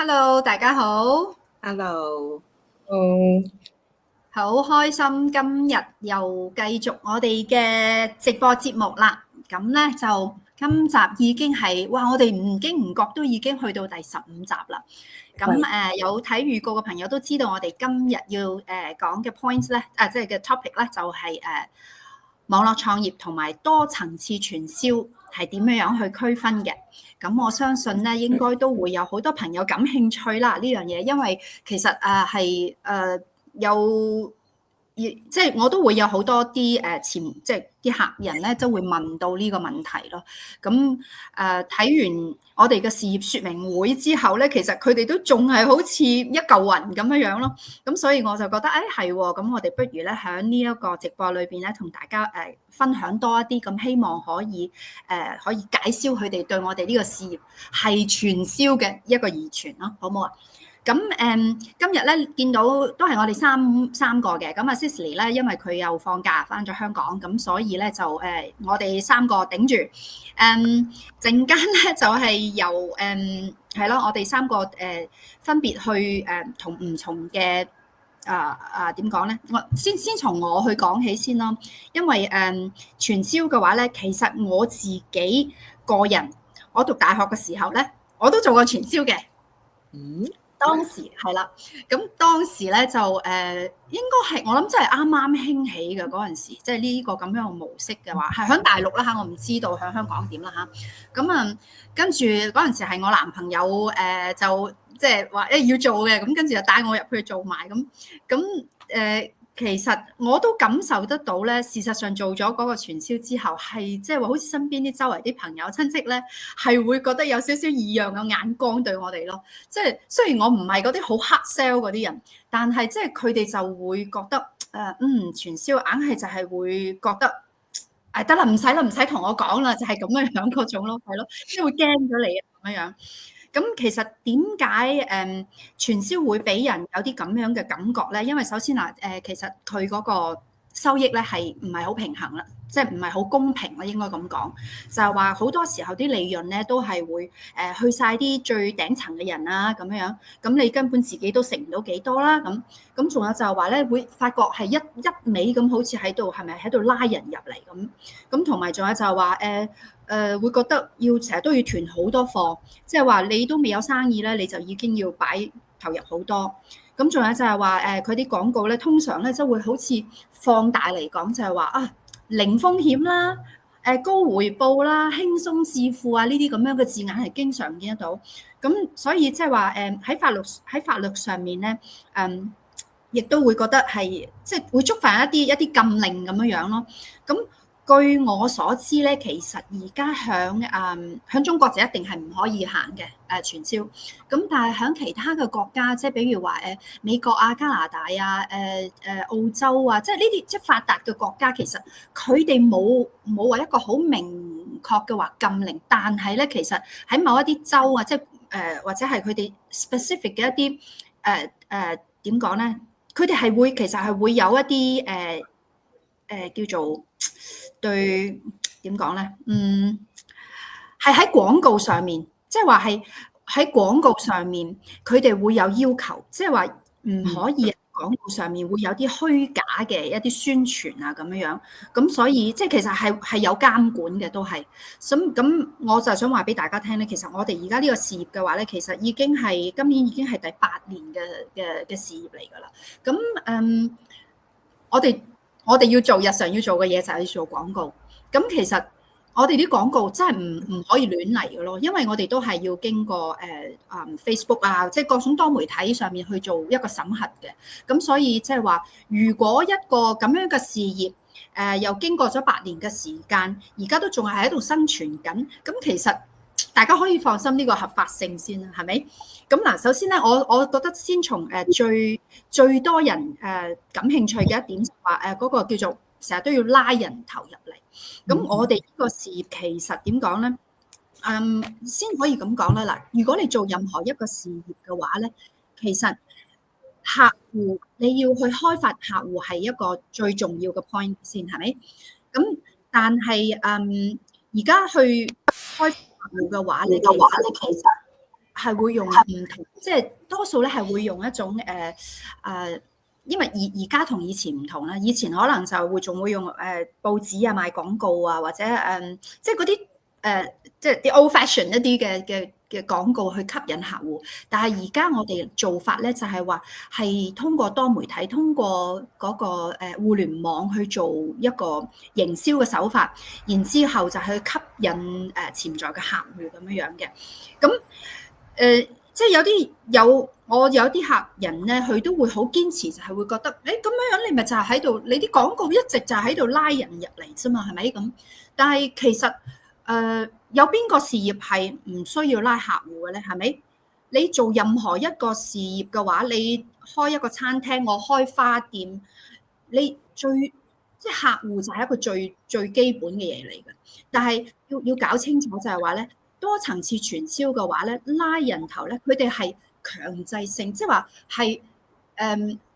Hello，大家好，Hello，好開心今日又繼續我哋嘅直播節目啦。咁咧就今集已經係哇，我哋唔經唔覺都已經去到第15集啦。咁有睇預告嘅朋友都知道，我哋今日要講嘅 points 咧，即係嘅 topic 咧，就係網絡創業同埋多層次傳銷係點樣去區分嘅。咁我相信咧，應該都會有好多朋友感興趣啦呢樣嘢，因為其實係有。即係我都會有好多啲即係啲客人咧，都會問到呢個問題咯。咁睇完我哋嘅事業說明會之後咧，其實佢哋都仲係好似一嚿雲咁樣咯。咁所以我就覺得係喎，咁我哋不如咧喺呢一個直播裏邊咧，同大家分享多一啲，咁希望可以解消佢哋對我哋呢個事業係傳銷嘅一個疑團咯，好唔好啊？咁今日咧見到都係我哋三個嘅，咁啊 Cicely 咧，因為佢又放假翻咗香港，咁所以咧就我哋三個頂住。陣間咧就係由係咯，我哋三個分別去同唔同嘅點講咧？我先從我去講起先咯，因為傳銷嘅話咧，其實我自己個人，我讀大學嘅時候咧，我都做過傳銷嘅。當時係啦，咁當時咧就應該係我諗真係啱啱興起嘅嗰陣時，即係呢個咁樣嘅模式嘅話，係喺大陸啦嚇，我唔知道喺香港點啦嚇。咁跟住嗰陣時係我男朋友就即係話要做嘅，咁跟住就帶我入去做埋咁其實我都感受得到咧，事實上做咗嗰個傳銷之後，係即係話好似身邊啲周圍啲朋友親戚咧，係會覺得有少少異樣嘅眼光對我哋咯。即係雖然我唔係嗰啲好 hard sell 嗰啲人，但係即係佢哋就會覺得傳銷硬係就係會覺得得啦，唔使同我講啦，就係咁樣嗰種咯，係咯，即係會驚咗你咁樣。咁其實點解傳銷會俾人有啲咁樣嘅感覺咧？因為首先其實佢嗰個收益咧係唔係好平衡啦，即係唔係好公平啦，應該咁講。就係話好多時候啲利潤咧都係會去晒啲最頂層嘅人啦，咁樣，咁你根本自己都食唔到幾多啦。咁仲有就係話咧，會發覺係一味咁好似喺度係咪喺度拉人入嚟咁同埋仲有就係話會覺得成日都要囤好多貨，即係話你都未有生意咧，你就已經要投入好多。咁仲有就係話佢啲廣告咧，通常咧都會好似放大嚟講，就係話零風險啦，高回報啦，輕鬆致富啊，呢啲咁樣嘅字眼係經常見得到。咁所以即係話喺法律上面咧，亦都會覺得係即係會觸犯一啲禁令咁樣咯。咁據我所知咧，其實而家響中國就一定係唔可以行嘅傳銷。咁但係響其他嘅國家，即係比如話美國啊、加拿大啊、澳洲啊，即係呢啲即係發達嘅國家，其實佢哋冇話一個好明確嘅話禁令，但係咧其實喺某一啲州啊，即係或者係佢哋 specific 嘅一啲點講咧，佢哋係會其實係會有一啲叫做。對點講咧？係喺廣告上面，即係話係喺廣告上面，佢哋會有要求，即係話唔可以喺廣告上面會有啲虛假嘅一啲宣傳啊咁樣。咁所以即係其實係有監管嘅，都係。咁我就想話俾大家聽咧，其實我哋而家呢個事業嘅話咧，其實已經係今年已經係第8年嘅事業嚟㗎啦。咁我哋要做日常要做嘅嘢就係要做廣告，咁其實我哋啲廣告真係唔可以亂嚟嘅咯，因為我哋都係要經過Facebook 啊，即係各種多媒體上面去做一個審核嘅，咁所以即係話，如果一個咁樣嘅事業又經過咗8年嘅時間，而家都仲係喺度生存緊，咁其實大家可以放心呢個合法性先啦，係咪？咁嗱，首先咧，我覺得先從最多人感興趣嘅一點就話嗰個叫做成日都要拉人投入嚟。咁我哋呢個事業其實點講咧？先可以咁講啦。嗱，如果你做任何一個事業嘅話咧，其實客戶你要去開發客戶係一個最重要嘅 point 先，係咪？咁但係而家去開發客戶嘅話咧，其實係會用唔同，即係多數咧係會用一種因為而家同以前唔同啦，以前可能就仲會用報紙啊賣廣告啊，或者即係嗰啲即係啲 old fashion 一啲嘅廣告去吸引客戶。但係而家我哋做法咧就係話係通過多媒體，通過嗰個互聯網去做一個營銷嘅手法，然之後就去吸引潛在嘅客戶咁樣樣嘅。咁即係我有啲客人咧，佢都會好堅持，就係會覺得，咁樣樣你咪就係喺度，你啲廣告一直就喺度拉人入嚟啫嘛，係咪咁？但係其實有邊個事業係唔需要拉客戶嘅咧？係咪？你做任何一個事業嘅話，你開一個餐廳，我開花店，你即係客戶就係一個最基本嘅嘢嚟嘅。但係要搞清楚就係話咧，多層次傳銷嘅話咧，拉人頭咧，佢哋係強制性，即係話係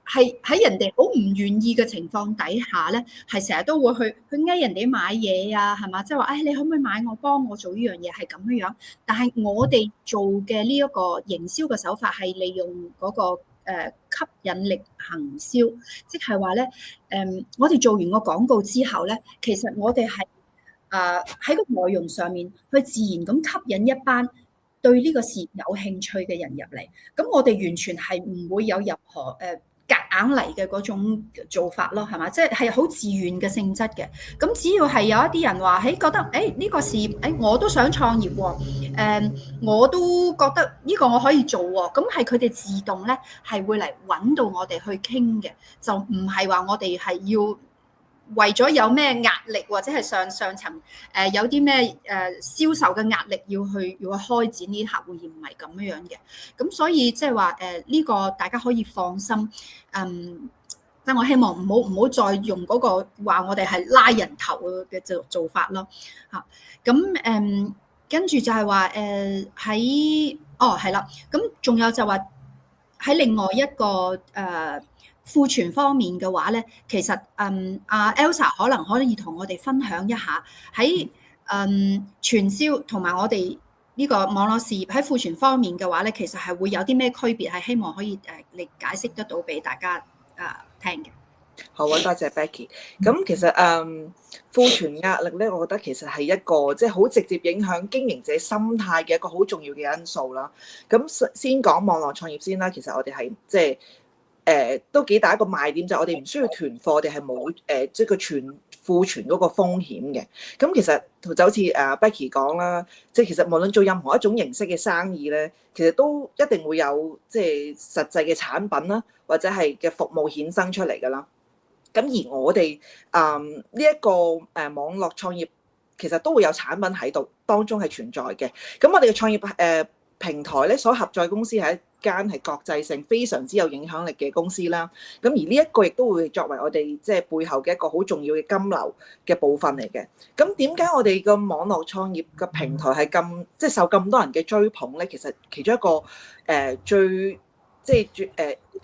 喺人哋好唔願意嘅情況底下咧，係成日都會去嗌人哋買嘢啊，係嘛？即係話，你可唔可以買我幫我做呢樣嘢？係咁樣樣。但係我哋做嘅呢一個營銷嘅手法係利用嗰個吸引力行銷，即係話咧，我哋做完個廣告之後咧，其實我哋係喺個內容上面去自然咁吸引一班對呢個事業有興趣嘅人入嚟。咁我哋完全係唔會有任何夾硬嚟嘅嗰種做法咯，係嘛？即係好自願嘅性質嘅。咁只要係有一啲人話，覺得呢個事業，我都想創業喎，我都覺得呢個我可以做喎。咁係佢哋自動咧係會嚟揾到我哋去傾嘅，就唔係話我哋係要為咗有咩壓力或者係上層有啲咩銷售嘅壓力要去開展呢啲客戶，而唔係咁樣嘅。咁所以即係話呢個大家可以放心。即係我希望唔好再用嗰個話我哋係拉人頭嘅做法咯嚇。咁跟住就係話係啦。咁仲有就話喺另外一個庫存方面嘅話咧，其實阿 Elsa 可以同我哋分享一下喺傳銷同埋我哋呢個網絡事業喺庫存方面嘅話咧，其實係會有啲咩區別？係希望可以你解釋得到俾大家聽嘅。好啊，多謝 Becky。咁其實庫存壓力咧，我覺得其實係一個即係好直接影響經營者心態嘅一個好重要嘅因素啦。咁先講網絡創業先啦，其實我哋係即係都幾大一個賣點，就係我哋唔需要囤貨，我哋係冇即係個庫存嗰個風險嘅。咁其實就好似Becky 講啦，即係其實無論做任何一種形式嘅生意咧，其實都一定會有即係實際嘅產品啦，或者係嘅服務衍生出嚟㗎啦。咁而我哋呢一個網絡創業，其實都會有產品喺度，當中係存在嘅。咁我哋嘅創業平台咧，所合作公司係一間係國際性非常之有影響力嘅公司啦。咁而呢一個亦都會作為我哋即係背後嘅一個好重要嘅金流嘅部分嚟嘅。咁點解我哋個網絡創業嘅平台係咁即係受咁多人嘅追捧咧？其實其中一個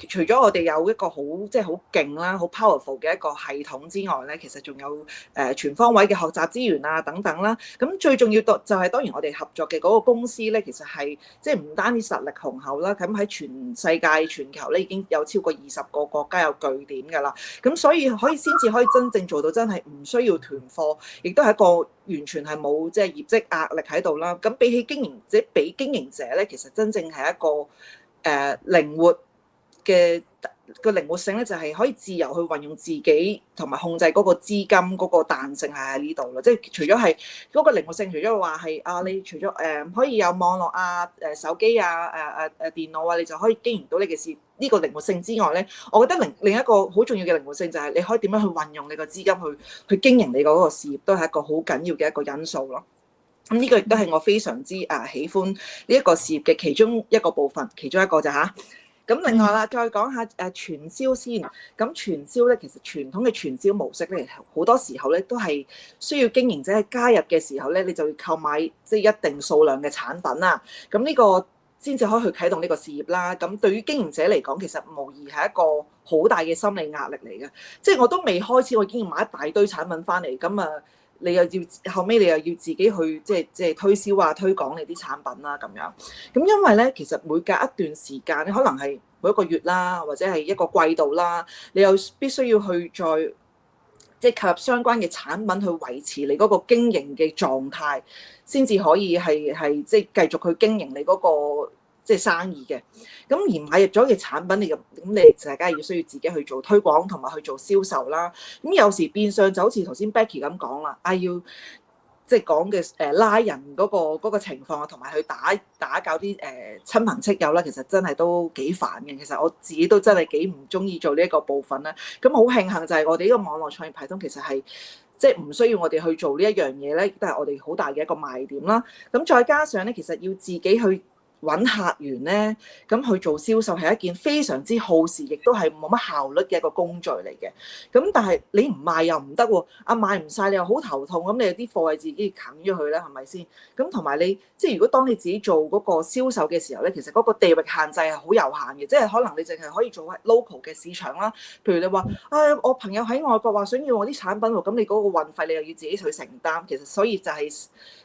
除咗我哋有一個好即係好勁啦、好 powerful 嘅一個系統之外咧，其實仲有全方位嘅學習資源啊等等啦。咁最重要就係當然我哋合作嘅嗰個公司咧，其實係即係唔單止實力雄厚啦，咁喺全世界全球咧已經有超過20個國家有據點㗎啦。咁所以先至可以真正做到真係唔需要囤貨，亦都係一個完全係冇即係業績壓力喺度啦。咁比起經營者咧，其實真正係一個靈活嘅個靈活性咧，就係可以自由去運用自己同埋控制嗰個資金嗰個彈性係喺呢度咯。即係除咗係嗰個靈活性，除咗話係你除咗可以有網絡手機電腦你就可以經營到你嘅事呢個靈活性之外咧，我覺得另一個好重要嘅靈活性就係你可以點樣去運用你個資金去經營你嗰個事業，都係一個好緊要嘅一個因素咯。咁呢個亦都係我非常之喜歡呢一個事業嘅其中一個部分，其中一個咋嚇。咁另外啦，再講下傳銷先。咁傳銷咧，其實傳統嘅傳銷模式咧，好多時候咧都係需要經營者喺加入嘅時候咧，你就要購買即係一定數量嘅產品啦。咁呢個先至可以去啟動呢個事業啦。咁對於經營者嚟講，其實無疑係一個好大嘅心理壓力嚟嘅。即係我都未開始，我已經要買一大堆產品翻嚟，咁你又要後尾你又要自己去即係推銷啊、推廣你啲產品啦咁樣。咁因為咧，其實每隔一段時間，你可能係每一個月啦，或者係一個季度啦，你又必須要去再即係購入相關嘅產品去維持你嗰個經營嘅狀態，先至可以係即係繼續去經營你嗰個即係生意嘅。咁而買入咗嘅產品，你大家要需要自己去做推廣同埋去做銷售啦。咁有時變相就好似頭先 Becky 咁講啦，要即係講嘅拉人嗰個情況啊，同埋去打攪啲親朋戚友啦，其實真係都幾煩嘅。其實我自己都真係幾唔中意做呢一個部分啦。咁好慶幸就係我哋呢個網絡創業系統其實係即係唔需要我哋去做呢一樣嘢咧，亦都係我哋好大嘅一個賣點啦。咁再加上咧，其實要自己去揾客源咧，咁去做銷售係一件非常之耗時，亦都係冇乜效率嘅一個工序嚟嘅。咁但係你唔賣又唔得喎，賣唔晒你又好頭痛，咁你有啲貨係自己啃咗佢啦，係咪先？咁同埋你即係如果當你自己做嗰個銷售嘅時候咧，其實嗰個地域限制係好有限嘅，即係可能你淨係可以做 local 嘅市場啦。譬如你話我朋友喺外國話想要我啲產品喎，咁你嗰個運費你又要自己去承擔，其實所以就係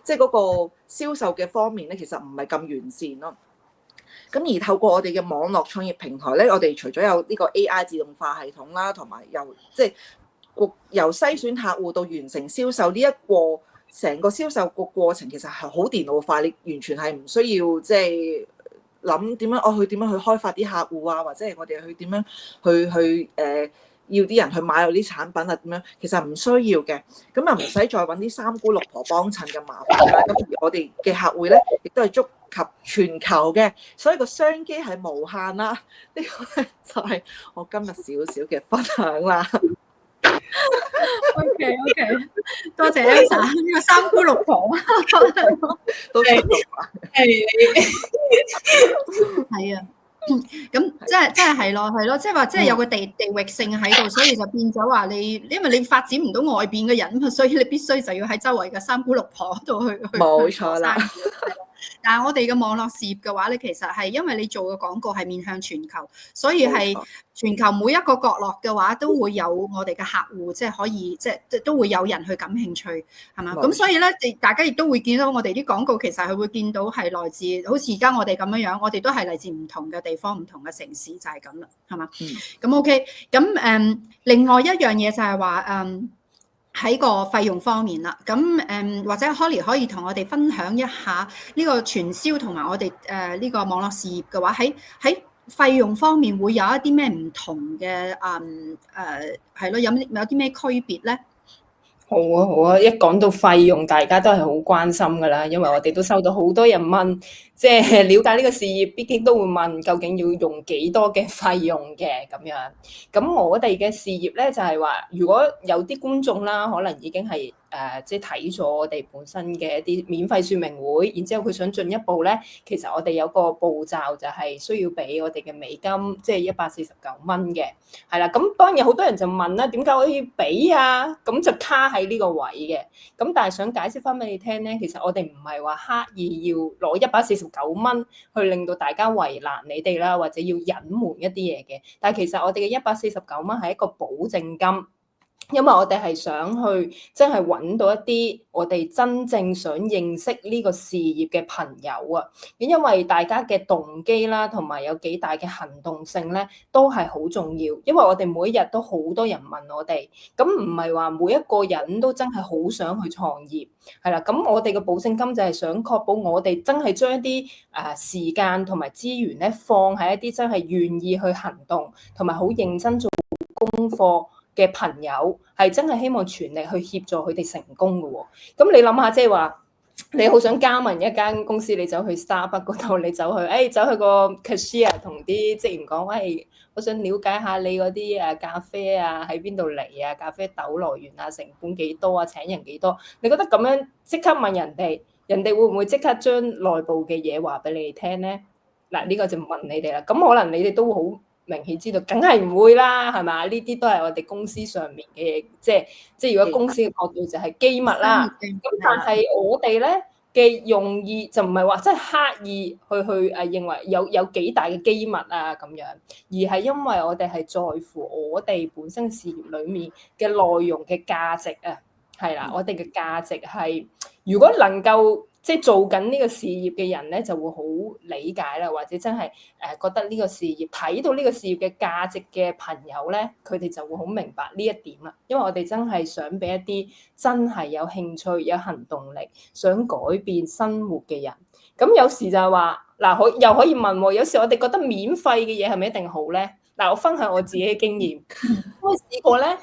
即係嗰個銷售嘅方面咧，其實唔係咁完善咯。咁而透過我哋嘅網絡創業平台咧，我哋除咗有呢個 AI 自動化系統啦，同埋由篩選客戶到完成銷售呢一個成個銷售個過程，其實係好電腦化，你完全係唔需要即係諗點樣去點樣去開發啲客戶啊，或者係我哋去點樣去要啲人去買我啲產品啊點樣，其實唔需要嘅。咁啊唔使再揾啲三姑六婆幫襯嘅麻煩啦。咁而我哋嘅客戶咧，亦都係觸及全球嘅，所以個商機係無限啦。呢個咧就係我今日少少嘅分享啦。OK，多謝 Elsa 呢個三姑六婆都係係啊。咁即係咯，即係話即係有個地域性喺度，所以就變咗話你，因為你發展唔到外邊嘅人，所以你必須就要喺周圍嘅三姑六婆度去冇錯啦。但係我哋嘅網絡事業嘅話咧，其實係因為你做嘅廣告係面向全球，所以係全球每一個角落嘅話都會有我哋嘅客戶，即係可以即係都會有人去感興趣，係嘛？咁所以咧，大家亦都會見到我哋啲廣告，其實佢會見到係來自好似而家我哋咁樣樣，我哋都係嚟自唔同嘅地方、唔同嘅城市，就係咁啦，係嘛？咁 OK，咁另外一樣嘢就係話喺個費用方面啦，咁或者 Holly 可以同我哋分享一下呢個傳銷同埋我哋呢個網絡事業嘅話，喺費用方面會有一啲咩唔同嘅係咯，有啲咩區別咧？好啊！一講到費用，大家都係好關心噶啦，因為我哋都收到好多人問，即係了解呢個事業，畢竟都會問究竟要用幾多嘅費用嘅咁樣。咁我哋嘅事業咧就係話，如果有啲觀眾啦，可能已經係即係睇咗我哋本身嘅一啲免費說明會，然之後佢想進一步咧，其實我哋有個步驟就係需要俾我哋嘅美金，即係149蚊嘅，係啦。咁當然好多人就問啦，點解可以俾啊？咁就卡喺呢個位嘅。咁但係想解釋翻俾你聽咧，其實我哋唔係話刻意要攞149蚊去令到大家為難你哋啦，或者要隱瞞一啲嘢嘅。但係其實我哋嘅149蚊係一個保證金。因為我哋係想去真係揾到一啲我哋真正想認識呢個事業嘅朋友啊，因為大家嘅動機啦，同埋有幾大嘅行動性咧，都係好重要。因為我哋每一日都好多人問我哋，咁唔係話每一個人都真係好想去創業，係啦。咁我哋嘅保證金就係想確保我哋真係將一啲時間同埋資源咧，放喺一啲真係願意去行動，同埋好認真做功課嘅朋友，係真係希望全力去協助佢哋成功嘅喎。咁你諗下，即係話你好想加盟一間公司，你走去 Starbucks 嗰度，你走去個 cashier 同啲職員講，喂，我想了解下你嗰啲咖啡啊喺邊度嚟啊，咖啡豆來源啊，成本幾多啊，請人幾多？你覺得咁樣即刻問人哋，人哋會唔會即刻將內部嘅嘢話俾你哋聽咧？嗱，呢個就問你哋啦。咁可能你哋都會好明顯知道，梗係唔會啦，係嘛？呢啲都係我哋公司上面嘅嘢，即係如果公司嘅角度就係機密啦。咁但係我哋咧嘅用意就唔係話真係刻意去認為有幾大嘅機密啊咁樣，而係因為我哋係在乎我哋本身事業裡面嘅內容嘅價值啊。係啦，我哋嘅價值係，如果能夠即係做緊呢個事業嘅人咧，就會好理解啦，或者真係覺得呢個事業睇到呢個事業嘅價值嘅朋友咧，佢哋就會好明白呢一點啦。因為我哋真係想俾一啲真係有興趣、有行動力、想改變生活嘅人。咁有時就係話嗱，又可以問喎，有時我哋覺得免費嘅嘢係咪一定好咧？嗱，我分享我自己嘅經驗，我試過咧。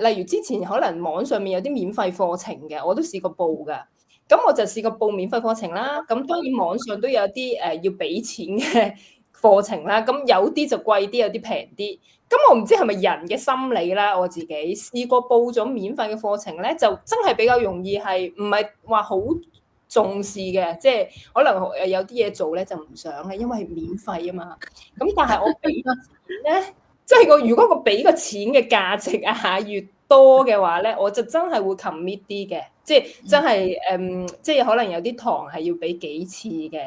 例如之前可能網上面有啲免費課程嘅，我都試過報㗎。咁我就試過報免費課程啦。咁當然網上都有啲要俾錢嘅課程啦。咁有啲就貴啲，有啲平啲。咁我唔知係咪人嘅心理啦。我自己試過報咗免費嘅課程咧，就真係比較容易係唔係話好重視嘅，即係可能有啲嘢做咧就唔想嘅，因為係免費啊嘛。咁但係我俾咗錢咧。即係如果我俾個錢嘅價值越多嘅話咧，我就真係會 commit 啲嘅，即係真係即係可能有啲堂係要俾幾次嘅，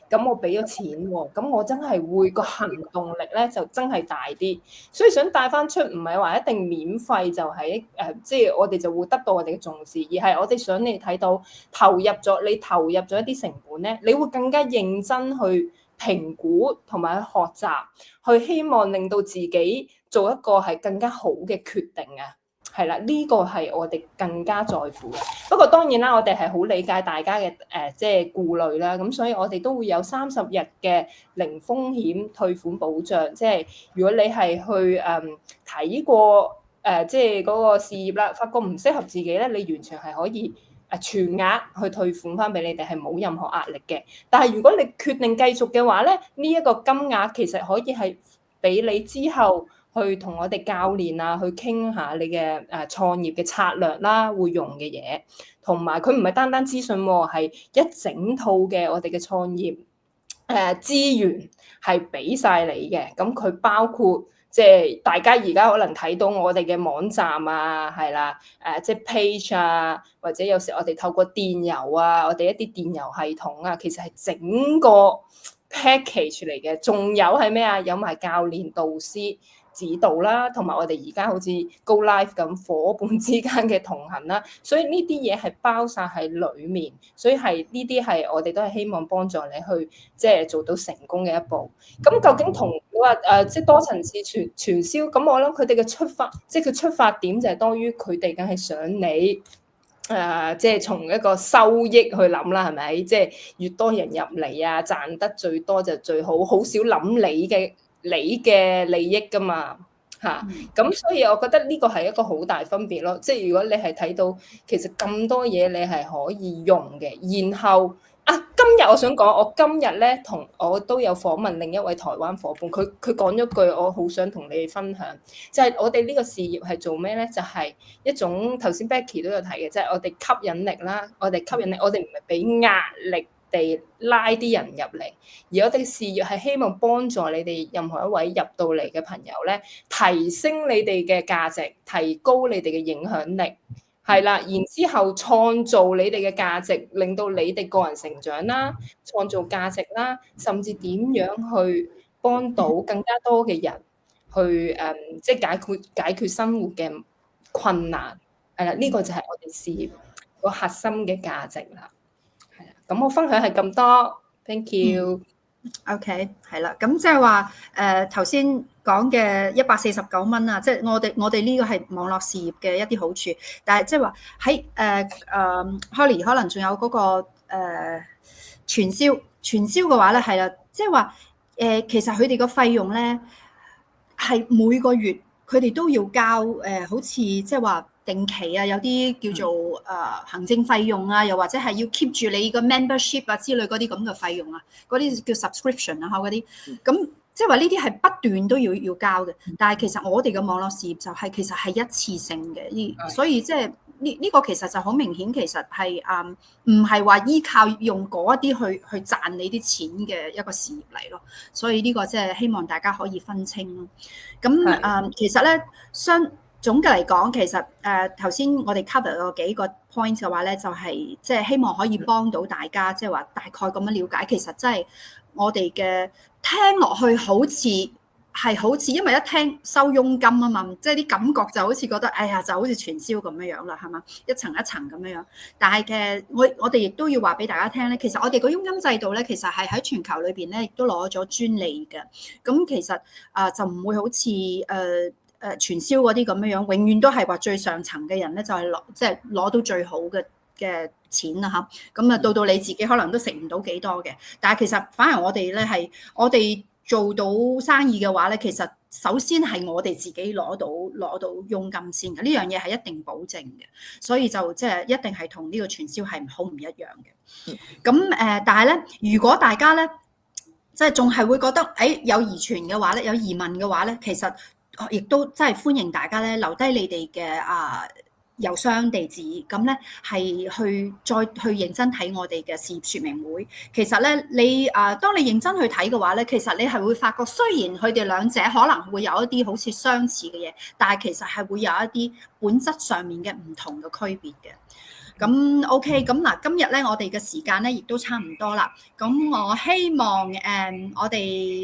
咁我俾咗錢喎，咁我真係會個行動力咧就真係大啲，所以想帶翻出唔係話一定免費就係即係我哋就會得到我哋嘅重視，而係我哋想你睇到投入咗一啲成本咧，你會更加認真去評估同埋去學習，去希望令到自己做一個係更加好嘅決定啊！係啦，呢個係我哋更加在乎嘅。不過當然啦，我哋係好理解大家嘅即係顧慮啦。咁所以我哋都會有30日嘅零風險退款保障。即係如果你係去睇過即係嗰個事業啦，發覺唔適合自己咧，你完全係可以全額去退款翻俾你哋，係冇任何壓力嘅。但係如果你決定繼續嘅話咧，呢一個金額其實可以係俾你之後去同我哋教練啊去傾下你嘅創業嘅策略啦，會用嘅嘢，同埋佢唔係單單資訊喎，係一整套嘅我哋嘅創業資源係俾晒你嘅。咁佢包括即係大家而家可能睇到我哋嘅網站啊，係啦，即係 page 啊，或者有時我哋透過電郵啊，我哋一啲電郵系統啊，其實係整個 package 嚟嘅。仲有係咩啊？有埋教練導師指導啦，同埋我哋而家好似 Go Live 咁伙伴之間嘅同行啦，所以呢啲嘢係包晒喺裡面，所以係呢啲係我哋都係希望幫助你去即係做到成功嘅一步。咁究竟同你話即係多層次傳銷，咁我諗佢哋嘅出發，即係佢出發點就係多於佢哋梗係想你即係從一個收益去諗啦，係咪？即係越多人入嚟啊，賺得最多就最好，好少諗你嘅利益㗎嘛嚇，咁所以我覺得呢個係一個好大分別咯。即係如果你係睇到其實咁多嘢你係可以用嘅，然後今日我想講，我今日咧我都有訪問另一位台灣夥伴，佢講咗句我好想同你哋分享，就係我哋呢個事業係做咩咧？就係一種頭先 Becky 都有提嘅，即係我哋吸引力啦，我哋唔係俾壓力地拉啲人入嚟，而我哋嘅事業係希望幫助你哋任何一位入到嚟嘅朋友咧，提升你哋嘅價值，提高你哋嘅影響力，係啦，然之後創造你哋嘅價值，令到你哋個人成長啦，創造價值啦，甚至點樣去幫到更加多嘅人去即係解決生活嘅困難，係啦，呢個就係我哋事業個核心嘅價值啦。咁我分享係咁多 ，thank you。OK， 係啦，咁即係話頭先講嘅149蚊啊，即係我哋呢個係網絡事業嘅一啲好處，但係即係話喺Holly 可能仲有嗰個傳銷嘅話咧，係啦，即係話其實佢哋個費用咧係每個月佢哋都要交好似即係話定期啊，有啲叫做行政費用啊，又或者係要 keep 住你個 membership 啊之類嗰啲咁嘅費用啊，嗰啲叫 subscription 啊，嗰啲咁即係話呢啲係不斷都要交嘅。但係其實我哋嘅網絡事業就係其實係一次性嘅，所以即係呢個其實就好明顯，其實係唔係話依靠用嗰一啲去賺你啲錢嘅一個事業嚟咯。所以呢個即係希望大家可以分清咯。咁其實咧總嘅嚟講，其實頭先我哋 cover 咗幾個 point 嘅話咧，就係即係希望可以幫到大家，即係話大概咁樣了解，其實真係我哋嘅聽落去好似係好似因為一聽收佣金啊嘛，即係啲感覺就好似覺得，哎呀就好似傳銷咁樣樣啦，係嘛？一層一層咁樣樣。但係嘅我哋亦都要話俾大家聽咧，其實我哋個佣金制度咧，其實係喺全球裏邊咧，亦都攞咗專利嘅。咁其實就唔會好似傳銷嗰啲咁樣樣，永遠都係話最上層嘅人咧就係攞到最好嘅錢啦嚇。咁啊到你自己可能都食唔到幾多嘅。但係其實反而我哋咧係我哋做到生意嘅話咧，其實首先係我哋自己攞到佣金先嘅，呢樣嘢係一定保證嘅，所以就即係一定係同呢個傳銷係好唔一樣嘅。咁但係咧，如果大家咧即係仲係會覺得有疑傳嘅話咧，有疑問嘅話咧，其實亦都真係歡迎大家咧留低你哋嘅郵箱地址，咁咧係再去認真睇我哋嘅事業說明會。其實咧，你當你認真去睇嘅話咧，其實你係會發覺，雖然佢哋兩者可能會有一啲好似相似嘅嘢，但係其實係會有一啲本質上面嘅唔同嘅區別嘅。咁 OK，咁嗱，今日咧我哋嘅時間咧亦都差唔多啦。咁我希望我哋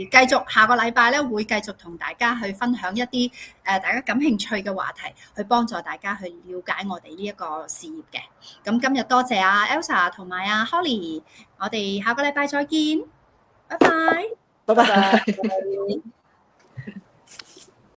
繼續下個禮拜咧會繼續同大家去分享一啲大家感興趣嘅話題，去幫助大家去了解我哋呢一個事業嘅。咁今日多謝Elsa 同埋Holly，我哋下個禮拜再見，拜拜，拜拜。